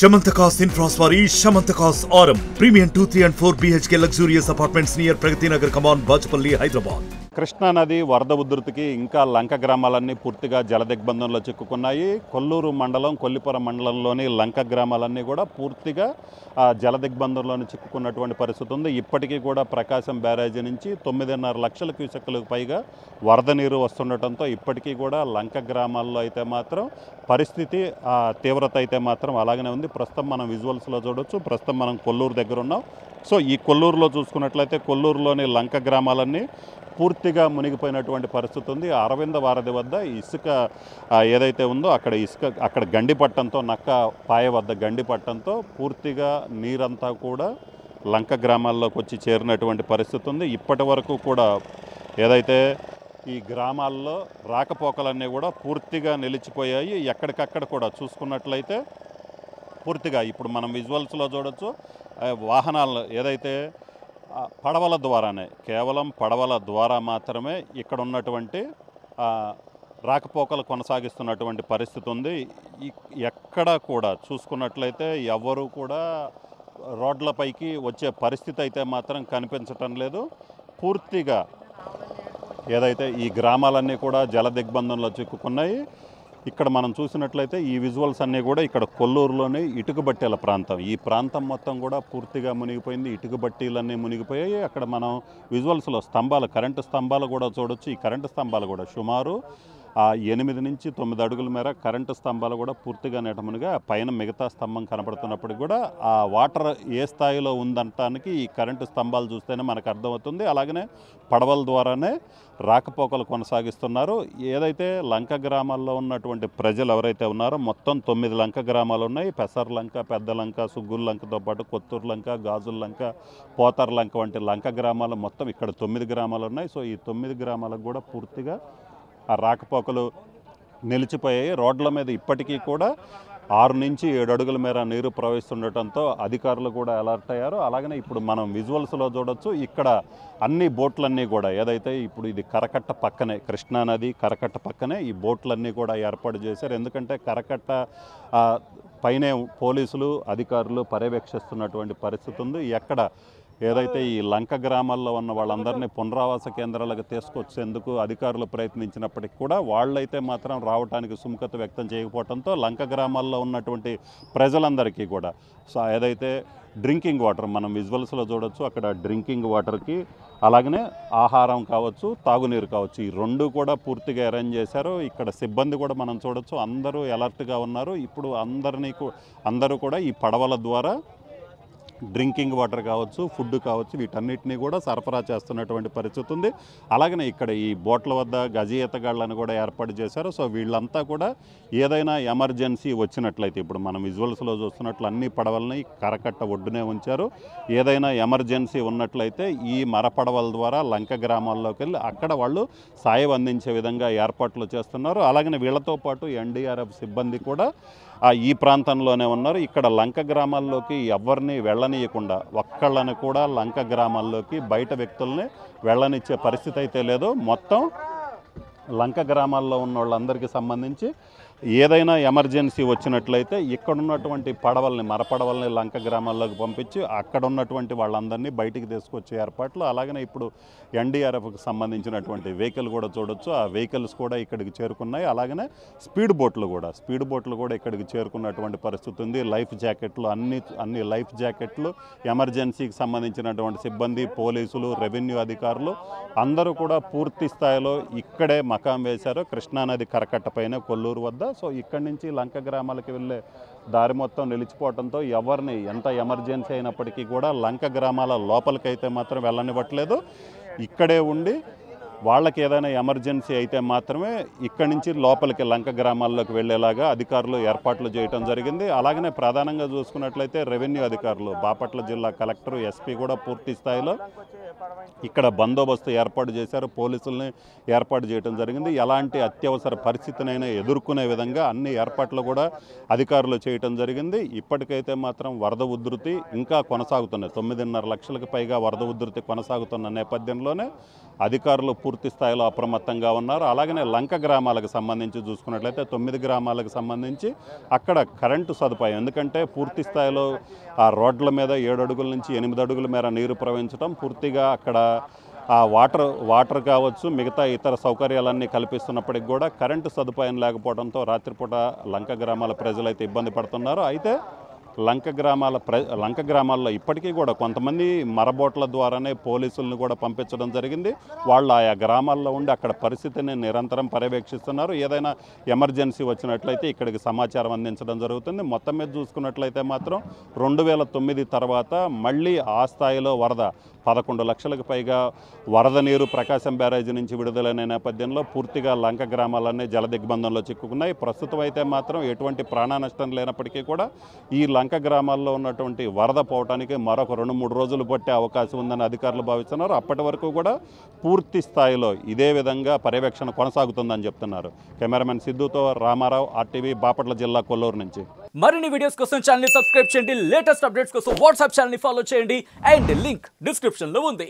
Shamantakas Infraswari, Shamantakas Aurum. Premium 2, 3 and 4 BHK luxurious apartments near Pragati Nagar, Kaman, Bajpalli, Hyderabad. Krishna నది వరద ఉధృతికి ఇంకా లంక గ్రామాలన్నీ పూర్తిగా జలదిగ్బంధంలో చిక్కుకున్నాయి. కొల్లూరు మండలం, కొల్లిపురం మండలంలోని లంక గ్రామాలన్నీ కూడా పూర్తిగా జలదిగ్బంధంలోని చిక్కుకున్నటువంటి పరిస్థితి ఉంది. ఇప్పటికీ కూడా ప్రకాశం బ్యారేజీ నుంచి 9.5 లక్షల క్యూసెక్కులకు పైగా వరద నీరు వస్తుండటంతో ఇప్పటికీ కూడా లంక గ్రామాల్లో అయితే మాత్రం పరిస్థితి తీవ్రత అయితే మాత్రం అలాగనే ఉంది. ప్రస్తుతం మనం విజువల్స్లో చూడొచ్చు. ప్రస్తుతం మనం కొల్లూరు దగ్గర ఉన్నాం. సో ఈ కొల్లూరులో చూసుకున్నట్లయితే కొల్లూరులోని లంక గ్రామాలన్నీ పూర్తిగా మునిగిపోయినటువంటి పరిస్థితి ఉంది. అరవింద వారధి వద్ద ఇసుక ఏదైతే ఉందో అక్కడ గండిపట్టంతో నక్క పాయ వద్ద గండిపట్టంతో పూర్తిగా నీరంతా కూడా లంక గ్రామాల్లోకి వచ్చి చేరినటువంటి పరిస్థితి ఉంది. ఇప్పటి వరకు కూడా ఏదైతే ఈ గ్రామాల్లో రాకపోకలన్నీ కూడా పూర్తిగా నిలిచిపోయాయి. ఎక్కడికక్కడ కూడా చూసుకున్నట్లయితే పూర్తిగా ఇప్పుడు మనం విజువల్స్లో చూడొచ్చు. వాహనాలు ఏదైతే పడవల ద్వారానే, కేవలం పడవల ద్వారా మాత్రమే ఇక్కడ ఉన్నటువంటి రాకపోకలు కొనసాగిస్తున్నటువంటి పరిస్థితి ఉంది. ఎక్కడ కూడా చూసుకున్నట్లయితే ఎవరు కూడా రోడ్లపైకి వచ్చే పరిస్థితి అయితే మాత్రం కనిపించటం లేదు. పూర్తిగా ఏదైతే ఈ గ్రామాలన్నీ కూడా జల దిగ్బంధంలో చిక్కుకున్నాయి. ఇక్కడ మనం చూసినట్లయితే ఈ విజువల్స్ అన్నీ కూడా ఇక్కడ కొల్లూరులోని ఇటుకబట్టీల ప్రాంతం. ఈ ప్రాంతం మొత్తం కూడా పూర్తిగా మునిగిపోయింది. ఇటుకబట్టీలన్నీ మునిగిపోయాయి. అక్కడ మనం విజువల్స్లో స్తంభాలు, కరెంటు స్తంభాలు కూడా చూడొచ్చు. ఈ కరెంటు స్తంభాలు కూడా సుమారు 8 నుంచి 9 అడుగుల మేర కరెంటు స్తంభాలు కూడా పూర్తిగా నెటమునిగా పైన మిగతా స్తంభం కనపడుతున్నప్పుడు కూడా ఆ వాటర్ ఏ స్థాయిలో ఉందంటానికి ఈ కరెంటు స్తంభాలు చూస్తేనే మనకు అర్థమవుతుంది. అలాగనే పడవల ద్వారానే రాకపోకలు కొనసాగిస్తున్నారు. ఏదైతే లంక గ్రామాల్లో ఉన్నటువంటి ప్రజలు ఎవరైతే ఉన్నారో మొత్తం 9 లంక గ్రామాలు ఉన్నాయి. పెసర్ లంక, పెద్ద లంక, సుగ్గుల లంకతో పాటు కొత్తూరు లంక, గాజుల లంక, పోతర లంక వంటి లంక గ్రామాలు మొత్తం ఇక్కడ 9 గ్రామాలు ఉన్నాయి. సో ఈ 9 గ్రామాలకు కూడా పూర్తిగా ఆ రాకపోకలు నిలిచిపోయాయి. రోడ్ల మీద ఇప్పటికీ కూడా 6 నుంచి 7 అడుగుల మేర నీరు ప్రవహిస్తుండటంతో అధికారులు కూడా అలర్ట్ అయ్యారు. అలాగనే ఇప్పుడు మనం విజువల్స్లో చూడొచ్చు. ఇక్కడ అన్ని బోట్లన్నీ కూడా ఏదైతే ఇప్పుడు ఇది కరకట్ట పక్కనే, కృష్ణానది కరకట్ట పక్కనే ఈ బోట్లన్నీ కూడా ఏర్పాటు చేశారు. ఎందుకంటే కరకట్ట పైనే పోలీసులు అధికారులు పర్యవేక్షిస్తున్నటువంటి పరిస్థితి ఉంది. ఎక్కడ ఏదైతే ఈ లంక గ్రామాల్లో ఉన్న వాళ్ళందరినీ పునరావాస కేంద్రాలకు తీసుకొచ్చేందుకు అధికారులు ప్రయత్నించినప్పటికీ కూడా వాళ్ళైతే మాత్రం రావడానికి సుముఖత వ్యక్తం చేయకపోవడంతో లంక గ్రామాల్లో ఉన్నటువంటి ప్రజలందరికీ కూడా ఏదైతే డ్రింకింగ్ వాటర్ మనం విజువల్స్లో చూడొచ్చు. అక్కడ డ్రింకింగ్ వాటర్కి అలాగనే ఆహారం కావచ్చు, తాగునీరు కావచ్చు, ఈ రెండు కూడా పూర్తిగా అరేంజ్ చేశారు. ఇక్కడ సిబ్బంది కూడా మనం చూడొచ్చు. అందరూ అలర్ట్గా ఉన్నారు. ఇప్పుడు అందరూ కూడా ఈ పడవల ద్వారా డ్రింకింగ్ వాటర్ కావచ్చు, ఫుడ్ కావచ్చు, వీటన్నిటినీ కూడా సరఫరా చేస్తున్నటువంటి పరిస్థితి ఉంది. అలాగనే ఇక్కడ ఈ బోట్ల వద్ద గజ ఈతగాళ్లను కూడా ఏర్పాటు చేశారు. సో వీళ్ళంతా కూడా ఏదైనా ఎమర్జెన్సీ వచ్చినట్లయితే ఇప్పుడు మనం విజువల్స్లో చూస్తున్నట్లు అన్ని పడవలని కరకట్ట ఒడ్డునే ఉంచారు. ఏదైనా ఎమర్జెన్సీ ఉన్నట్లయితే ఈ మరపడవల ద్వారా లంక గ్రామాల్లోకి వెళ్ళి అక్కడ వాళ్ళు సాయం అందించే విధంగా ఏర్పాట్లు చేస్తున్నారు. అలాగనే వీళ్ళతో పాటు ఎన్డీఆర్ఎఫ్ సిబ్బంది కూడా ఈ ప్రాంతంలోనే ఉన్నారు. ఇక్కడ లంక గ్రామాల్లోకి ఎవరిని వెళ్ళనీయకుండా ఒక్కళ్ళని కూడా లంక గ్రామాల్లోకి బయట వ్యక్తుల్ని వెళ్ళనిచ్చే పరిస్థితి అయితే లేదు. మొత్తం లంక గ్రామాల్లో ఉన్న వాళ్ళందరికీ సంబంధించి ఏదైనా ఎమర్జెన్సీ వచ్చినట్లయితే ఇక్కడ ఉన్నటువంటి మరపడవల్ని లంక గ్రామాల్లోకి పంపించి అక్కడ ఉన్నటువంటి వాళ్ళందరినీ బయటికి తీసుకొచ్చే ఏర్పాట్లు. అలాగనే ఇప్పుడు ఎన్డీఆర్ఎఫ్కి సంబంధించినటువంటి వెహికల్ కూడా చూడొచ్చు. ఆ వెహికల్స్ కూడా ఇక్కడికి చేరుకున్నాయి. అలాగనే స్పీడ్ బోట్లు కూడా ఇక్కడికి చేరుకున్నటువంటి పరిస్థితి ఉంది. లైఫ్ జాకెట్లు అన్ని లైఫ్ జాకెట్లు, ఎమర్జెన్సీకి సంబంధించినటువంటి సిబ్బంది, పోలీసులు, రెవెన్యూ అధికారులు అందరూ కూడా పూర్తి స్థాయిలో ఇక్కడే మకాం వేశారు. కృష్ణానది కరకట్ట పైన కొల్లూరు వద్ద. సో ఇక్కడి నుంచి లంక గ్రామాలకి వెళ్ళే దారి మొత్తం నిలిచిపోవడంతో ఎవరిని ఎంత ఎమర్జెన్సీ అయినప్పటికీ కూడా లంక గ్రామాల లోపలికైతే మాత్రం వెళ్ళనివ్వట్లేదు. ఇక్కడే ఉండి వాళ్ళకి ఏదైనా ఎమర్జెన్సీ అయితే మాత్రమే ఇక్కడి నుంచి లోపలికి లంక గ్రామాల్లోకి వెళ్ళేలాగా అధికారులు ఏర్పాట్లు చేయడం జరిగింది. అలాగనే ప్రధానంగా చూసుకున్నట్లయితే రెవెన్యూ అధికారులు, బాపట్ల జిల్లా కలెక్టర్, ఎస్పీ కూడా పూర్తి స్థాయిలో ఇక్కడ బందోబస్తు ఏర్పాటు చేశారు. పోలీసుల్ని ఏర్పాటు చేయడం జరిగింది. ఎలాంటి అత్యవసర పరిస్థితినైనా ఎదుర్కొనే విధంగా అన్ని ఏర్పాట్లు కూడా అధికారులు చేయడం జరిగింది. ఇప్పటికైతే మాత్రం వరద ఉధృతి ఇంకా కొనసాగుతున్నాయి. 9.5 లక్షలకు పైగా వరద ఉధృతి కొనసాగుతున్న నేపథ్యంలోనే అధికారులు పూర్తి స్థాయిలో అప్రమత్తంగా ఉన్నారు. అలాగనే లంక గ్రామాలకు సంబంధించి చూసుకున్నట్లయితే 9 గ్రామాలకు సంబంధించి అక్కడ కరెంటు సదుపాయం, ఎందుకంటే పూర్తి స్థాయిలో ఆ రోడ్ల మీద 7 అడుగుల నుంచి 8 అడుగుల మేర నీరు ప్రవహించడం, పూర్తిగా అక్కడ ఆ వాటర్ కావచ్చు, మిగతా ఇతర సౌకర్యాలన్నీ కల్పిస్తున్నప్పటికి కూడా కరెంటు సదుపాయం లేకపోవడంతో రాత్రిపూట లంక గ్రామాల ప్రజలైతే ఇబ్బంది పడుతున్నారు. అయితే లంక గ్రామాల్లో ఇప్పటికీ కూడా కొంతమంది మరబోట్ల ద్వారానే పోలీసులను కూడా పంపించడం జరిగింది. వాళ్ళు ఆయా గ్రామాల్లో ఉండి అక్కడ పరిస్థితిని నిరంతరం పర్యవేక్షిస్తున్నారు. ఏదైనా ఎమర్జెన్సీ వచ్చినట్లయితే ఇక్కడికి సమాచారం అందించడం జరుగుతుంది. మొత్తం మీద చూసుకున్నట్లయితే మాత్రం 2009 తర్వాత మళ్ళీ ఆ స్థాయిలో వరద 11 లక్షలకు పైగా వరద నీరు ప్రకాశం బ్యారేజీ నుంచి విడుదలైన నేపథ్యంలో పూర్తిగా లంక గ్రామాలన్నీ జల దిగ్బంధంలో చిక్కుకున్నాయి. ప్రస్తుతం అయితే మాత్రం ఎటువంటి ప్రాణ నష్టం లేనప్పటికీ కూడా ఈ లంక గ్రామాల్లో ఉన్నటువంటి వరద పోవటానికి మరొక 2-3 రోజులు పట్టే అవకాశం ఉందని అధికారులు భావిస్తున్నారు. అప్పటి వరకు కూడా పూర్తి స్థాయిలో ఇదే విధంగా పర్యవేక్షణ కొనసాగుతుందని చెప్తున్నారు. కెమెరామెన్ సిద్ధుతో రామారావు, RTV, బాపట్ల జిల్లా, కొల్లూరు నుంచి. మరిన్ని వీడియోస్ కోసం ఛానల్ ని సబ్స్క్రైబ్ చేయండి. లేటెస్ట్ అప్డేట్స్ కోసం వాట్సాప్ ఛానల్ ని ఫాలో చేయండి. అండ్ లింక్ డిస్క్రిప్షన్ లో ఉంది.